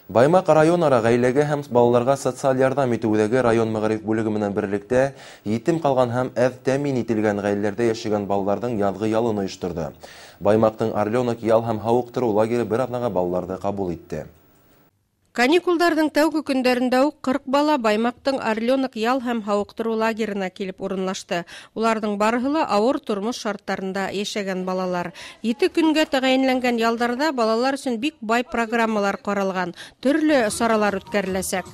Баймак район ара гаиләгә һәм балаларга социаль ярдәм итүдәге район мәгариф бүлеге менән берлектә етим калган һәм әз тәэмин ителгән гаиләләрдә яшәгән балаларның язгы ялын оештырды. Баймактың Орленок ял һәм һавыктыру лагере бер атнага балаларны кабул итте. Каникулдардың тәүге көндәрендә үк 40 бала Баймактың Орленок ял һәм һавыктыру лагерына килеп урынлашты. Уларның барыһы ла авыр тормыш шарттарында яшәгән балалар. 7 көнгә тәгаенләнгән ялдарда балалар өчен бик бай программалар каралган, төрле саралар үткәреләчәк.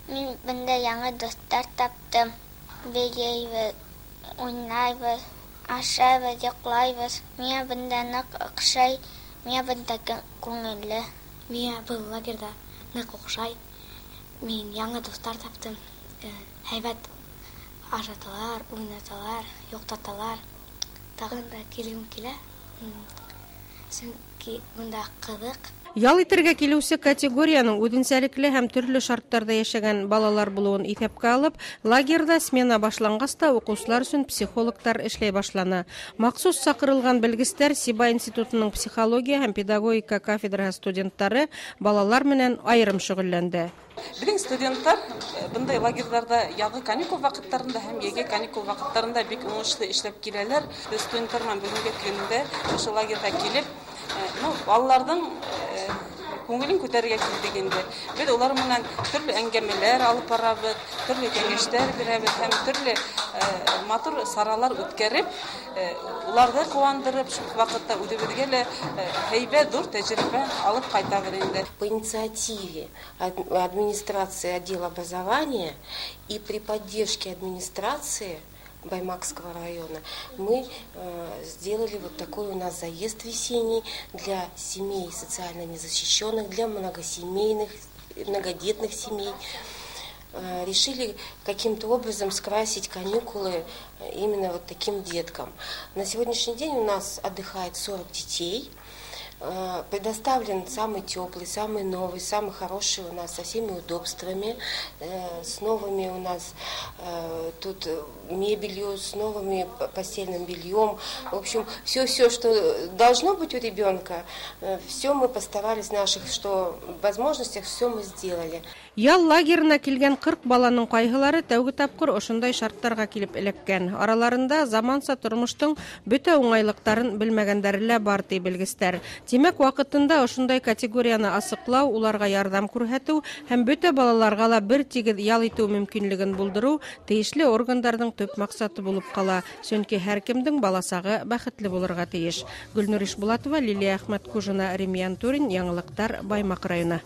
Мин бында яңа достар таптым. Бегейбез, уйнайбыз, ашайбыз, йоклайбыз. Миңа бында нык охшай, миңа бында күңелле. Миңа был лагерда нык охшай. Мин яңа достар таптым. Һәйбәт ашаталар, уйнаталар, йоктаталар. Тагын да килгем килә. Чөнки бында кызык. Ял итәргә килүче категорияның үҙенсәлекле һәм төрле шарттарда яшәгән балалар булуын иҫәпкә алып, лагерда смена башланғас та уҡыусылар өсөн психологтар эшләй башланы. Махсус саҡырылған белгестәр Сиба институтының психология һәм педагогика кафедраһы студенттары балалар менән айырым шөғөлләнде. Біздің студенттар бұндай лагерьларда яғы каникул вақыттарында һәм еге каникул вақыттарында бик уңышлы эшләп киләләр. Студенттармен бүгенге көндә ошо лагерьга килеп, балалардың күңелен күтәргә килдек инде. Без улар менән төрле әңгәмәләр алып барабыз, төрле кәңәштәр бирәбез һәм төрле матур саралар үткәреп, уларны куандырып, шул вакытта үҙебеҙгә лә һәйбәт зур тәҗрибә алып кайтабыз инде. По инициативе администрации отдела образования и при поддержке администрации Баймакского района мы сделали вот такой у нас заезд весенний для семей социально незащищенных, для многосемейных, многодетных семей. Решили каким-то образом скрасить каникулы именно вот таким деткам. На сегодняшний день у нас отдыхает 40 детей. Предоставлен самый теплый, самый новый, самый хороший у нас со всеми удобствами, с новыми у нас тут мебелью, с новыми постельным бельем. В общем, все, что должно быть у ребенка, все мы постарались в наших возможностях, все мы сделали. Ял лагерына килгән 40 баланың кайһылары тәүге тапкыр ошондай шарттарга килеп эләккән. Араларында заманса тормыштың бөтә уңайлыктарын белмәгәндәре лә бар ди белгестәр. Демәк, вакытында ошондай категорияны асыклау, уларга ярдәм күрһәтү һәм бөтә балаларга ла бер тигез ял итү мөмкинлеген булдыру тиешле органнарның төп максаты булып кала. Чөнки һәркемнең баласагы бәхетле булырга тиеш. Гөлнур Ишбулатова, Лилия Әхмәткужина, Ремьян Турин, яңалыктар, Баймак районы.